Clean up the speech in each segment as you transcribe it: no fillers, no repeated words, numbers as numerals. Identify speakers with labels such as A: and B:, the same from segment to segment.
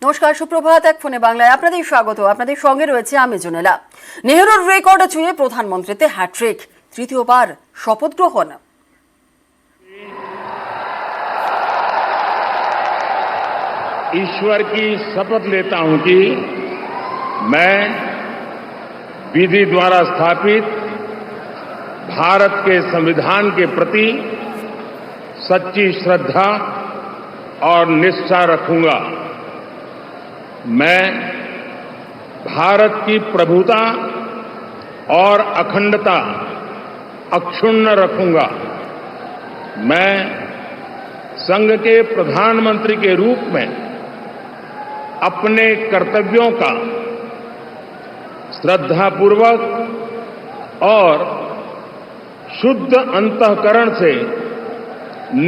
A: নমস্কার, সুপ্রভাত। এক ফোনে বাংলায় আপনাদের স্বাগত। আপনাদের সঙ্গে রয়েছে আমি জুনেলা। নেহরুর রেকর্ড ছুঁয়ে প্রধানমন্ত্রীতে হ্যাট্রিক, তৃতীয়বার শপথ গ্রহণ।
B: ईश्वर की शपथ लेता हूं कि मैं विधि द्वारा स्थापित भारत के संविधान के प्रति सच्ची श्रद्धा और निष्ठा रखूंगा। मैं भारत की प्रभुता और अखंडता अक्षुण्ण रखूंगा। मैं संघ के प्रधानमंत्री के रूप में अपने कर्तव्यों का श्रद्धापूर्वक और शुद्ध अंतःकरण से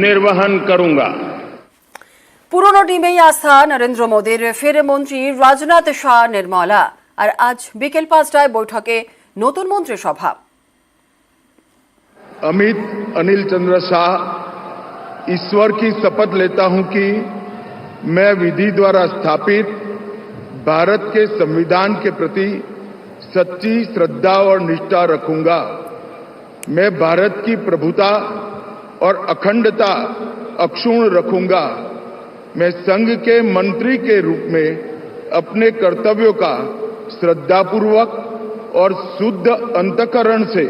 B: निर्वहन करूंगा।
A: পুরনো টিমেই আস্থা নরেন্দ্র মোদীর। ফের মন্ত্রী রাজনাথ শাহ নির্মলা। আর আজ বিকেল 5টায় বৈঠকে নতুন মন্ত্রিসভা।
C: अमित अनिल चंद्र शाह ईश्वर की शपथ लेता हूं कि मैं विधि द्वारा स्थापित भारत के संविधान के प्रति सच्ची श्रद्धा और निष्ठा रखूंगा। मैं भारत की प्रभुता और अखंडता अक्षुण्ण रखूंगा। मैं संघ के मंत्री के रूप में अपने कर्तव्यों का श्रद्धापूर्वक और शुद्ध अंतःकरण से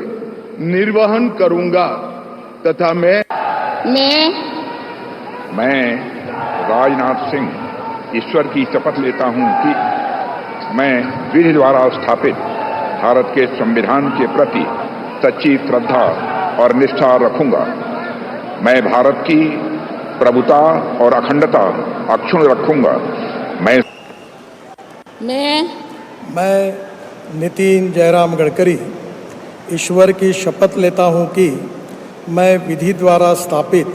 C: निर्वहन करूंगा तथा मैं
D: राजनाथ सिंह ईश्वर की शपथ लेता हूं कि मैं विधि द्वारा स्थापित भारत के संविधान के प्रति सच्ची श्रद्धा और निष्ठा रखूंगा। मैं भारत की प्रभुता और अखंडता अक्षुण्ण रखूंगा।
E: मैं नितिन जयराम गडकरी ईश्वर की शपथ लेता हूं कि मैं विधि द्वारा स्थापित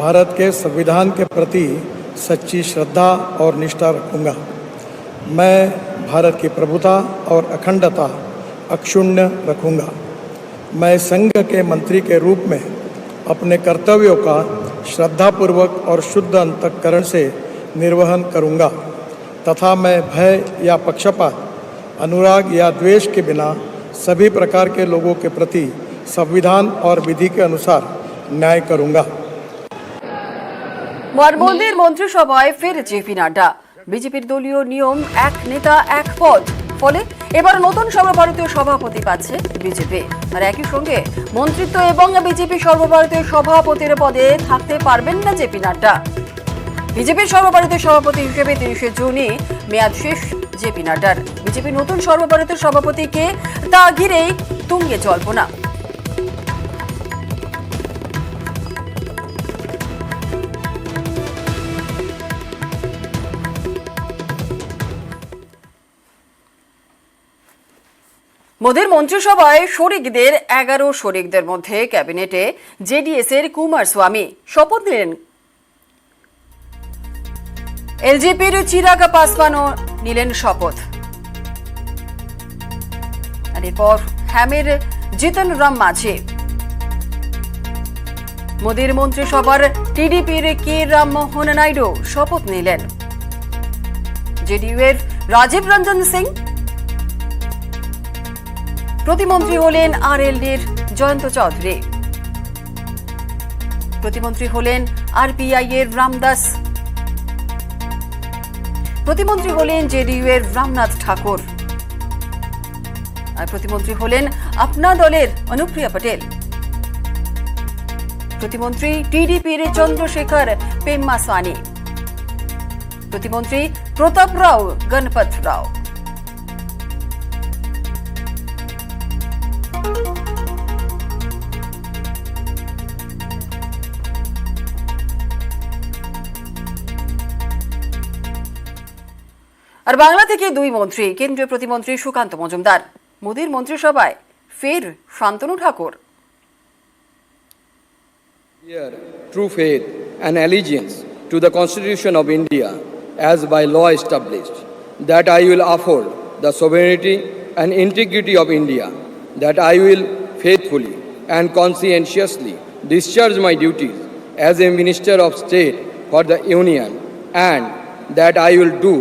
E: भारत के संविधान के प्रति सच्ची श्रद्धा और निष्ठा रखूंगा। मैं भारत की प्रभुता और अखंडता अक्षुण्ण रखूंगा। मैं संघ के मंत्री के रूप में अपने कर्तव्यों का श्रद्धापूर्वक और शुद्ध अंतःकरण से निर्वहन करूंगा तथा मैं भय या पक्षपात, अनुराग या द्वेष के बिना सभी प्रकार के लोगों के प्रति संविधान और विधि के अनुसार न्याय करूंगा।
A: মনমন্দির মন্ত্রিসভায় ফের জেপি নাড্ডা। বিজেপির দলীয় নিয়ম এক নেতা এক পদ, ফলে এবার নতুন সর্বভারতীয় সভাপতি পাচ্ছে বিজেপি। আর একই সঙ্গে মন্ত্রিত্ব এবং বিজেপি সর্বভারতীয় সভাপতির পদে থাকতে পারবেন না জেপি নাড্ডা। বিজেপির সর্বভারতীয় সভাপতি হিসেবে 30শে জুনই মেয়াদ শেষ জেপি নাড্ডার। বিজেপির নতুন সর্বভারতীয় সভাপতিকে তা ঘিরেই তুঙ্গে জল্পনা। মোদীর মন্ত্রিসভায় শরিকদের 11 শরিকদের মধ্যে ক্যাবিনেটে জেডিএস এর কুমারস্বামী শপথ নিলেন। এলজেপির চিরাগ পাসওয়ানও নিলেন শপথ। আর এরপর হ্যামের জিতন রাম মাঝি। মোদীর মন্ত্রিসভার টিডিপির কে রামমোহন নাইডু শপথ নিলেন। জেডিইউ এর রাজীব রঞ্জন সিং। প্রতিমন্ত্রী হলেন আরএলডির জয়ন্ত চৌধুরী। প্রতিমন্ত্রী হলেন আরপিআই এর রামদাস। প্রতিমন্ত্রী হলেন জেডিইউ এর রামনাথ ঠাকুর। আর প্রতিমন্ত্রী হলেন আপনা দলের অনুপ্রিয়া পটেল। প্রতিমন্ত্রী টিডিপির চন্দ্রশেখর পেম্মাসানি। প্রতিমন্ত্রী প্রতাপ রাও গণপত রাও। আর বাংলা থেকে 2 মন্ত্রী, কেন্দ্রীয় প্রতিমন্ত্রী সুকান্ত মজুমদার। মোদীর মন্ত্রিসভায় ফের Shantanu Thakur.
F: True faith and allegiance to the Constitution of India as by law established, that I will uphold the sovereignty and integrity of India, that I will faithfully and conscientiously discharge my duties as a Minister of State for the Union and that I will do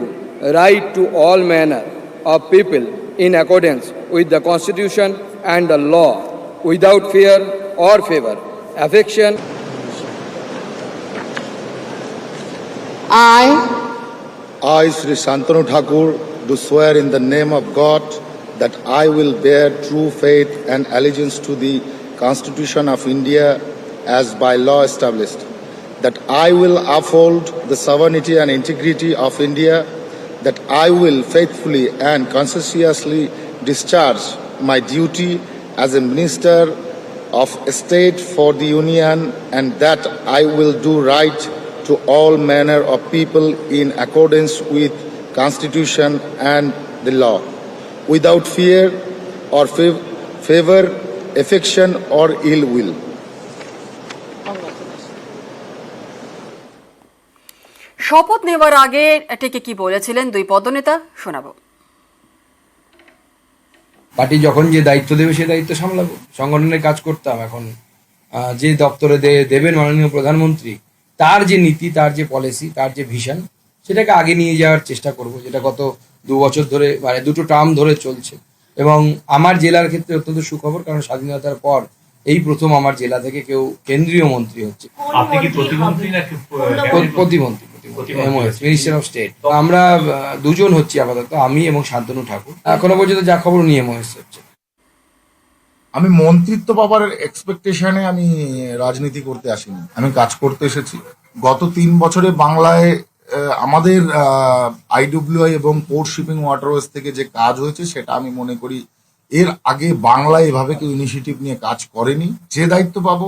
F: right to all manner of people in accordance with the Constitution and the law, without fear or favor, affection.
G: I, Sri Shantanu Thakur, do swear in the name of God that I will bear true faith and allegiance to the Constitution of India as by law established, that I will uphold the sovereignty and integrity of India, that I will faithfully and conscientiously discharge my duty as a Minister of State for the Union, and that I will do right to all manner of people in accordance with Constitution and the law, without fear or favor, affection or ill will.
A: শপথ নেওয়ার আগে এটাকে কি বলেছিলেন দুই পদনেতা শোনাবো।
H: Party যখন যে দায়িত্ব দেবে সেই দায়িত্ব সামলাবো। সংগঠনের কাজ করতাম, এখন যে দপ্তরে দেবেন মাননীয় প্রধানমন্ত্রী, তার যে নীতি, তার যে পলিসি, তার যে ভিশন, সেটাকে আগে নিয়ে যাওয়ার চেষ্টা করব, যেটা গত 2 বছর ধরে, মানে 2টো টার্ম ধরে চলছে। এবং আমার জেলার ক্ষেত্রে অত্যন্ত সুখবর, কারণ স্বাধীনতার পর এই প্রথম আমার জেলা থেকে কেউ কেন্দ্রীয় মন্ত্রী হচ্ছে।
I: আপনি কি প্রতিমন্ত্রী নাকি
H: প্রতিমন্ত্রী, মিনিস্টার অফ স্টেট। আমরা 2জন হচ্ছি আপাতত, আমি এবং শান্তনু ঠাকুর। এখনো পর্যন্ত যা খবর নিয়ে মহেশ হচ্ছে।
J: আমি মন্ত্রিত্ব পাবার এক্সপেকটেশনে আমি রাজনীতি করতে আসিনি, আমি কাজ করতে এসেছি। গত 3 বছরে বাংলায় আমাদের IWI এবং পোর্ট শিপিং ওয়াটারওয়েজ থেকে যে কাজ হয়েছে, সেটা আমি মনে করি এর আগে বাংলায় এভাবে কেউ ইনিশিয়েটিভ নিয়ে কাজ করেনি। যে দায়িত্ব পাবো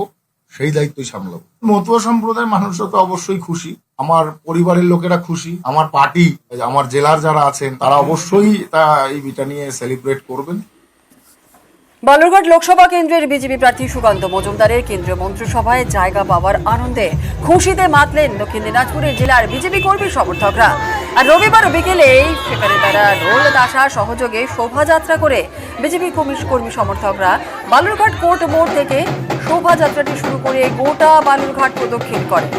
J: সেই দায়িত্বই সামলাবো। মতুয়া সম্প্রদায়ের মানুষরা তো অবশ্যই খুশি, আমার পরিবারের লোকেরা খুশি, আমার পার্টি, আমার জেলার যারা আছেন তারা অবশ্যই এই বিটা নিয়ে সেলিব্রেট করবেন।
A: বালুরঘাট লোকসভা কেন্দ্রের বিজেপি প্রার্থী সুকান্ত মজুমদারের কেন্দ্রীয় মন্ত্রিসভায় জায়গা পাওয়ার আনন্দে খুশিতে মাতলেন দক্ষিণ দিনাজপুরের জেলার বিজেপি কর্মী সমর্থকরা। আর রবিবার বিকেলে সেখানে তারা ঢোল তাশা সহযোগে শোভাযাত্রা করে বিজেপি কর্মী সমর্থকরা বালুরঘাট কোর্ট মোড় থেকে শোভাযাত্রাটি শুরু করে গোটা বালুরঘাট প্রদক্ষিণ করে।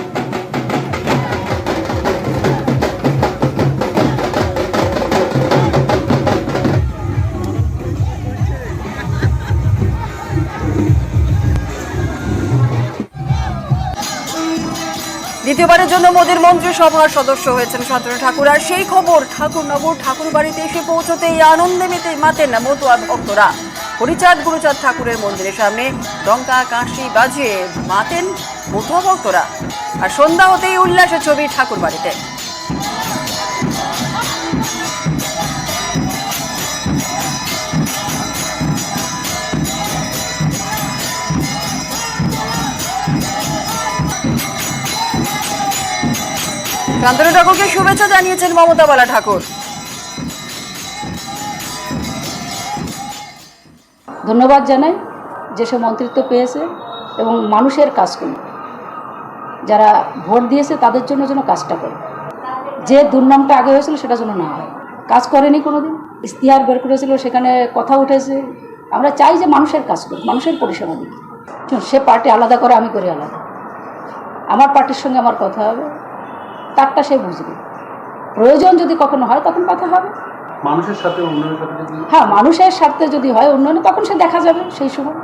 A: দ্বিতীয়বারের জন্য মোদীর মন্ত্রিসভার সদস্য হয়েছেন শান্তনু ঠাকুর। আর সেই খবর ঠাকুরনগর ঠাকুর বাড়িতে এসে পৌঁছতেই আনন্দে মাতেন মতুয়া ভক্তরা। হরিচাঁদ গুরুচাঁদ ঠাকুরের মন্দিরের সামনে ডঙ্কা কাঁসি বাজিয়ে মাতেন মতুয়া ভক্তরা। আর সন্ধ্যা হতেই উল্লাসের ছবি ঠাকুর বাড়িতে। শান্তনু ঠাকুরকে শুভেচ্ছা জানিয়েছেন মমতা বালা ঠাকুর।
K: ধন্যবাদ জানাই যেসব মন্ত্রিত্ব পেয়েছে এবং মানুষের কাজ করে, যারা ভোট দিয়েছে তাদের জন্য যেন কাজটা করে, যে দুর্নামটা আগে হয়েছিল সেটা যেন না হয়। কাজ করেনি কোনোদিন, ইশতেহার বের করেছিল, সেখানে কথা উঠেছে। আমরা চাই যে মানুষের কাজ করি, মানুষের পরিষেবা দিই। সে পার্টি আলাদা করে, আমি করি আলাদা। আমার পার্টির সঙ্গে আমার কথা হবে, তারটা সে বুঝবে। প্রয়োজন যদি কখনো হয় তখন কথা হবে।
I: মানুষের সাথে উন্নয়নের সাথে,
K: হ্যাঁ, মানুষের স্বার্থে যদি হয় উন্নয়ন, তখন সে দেখা যাবে সেই সময়।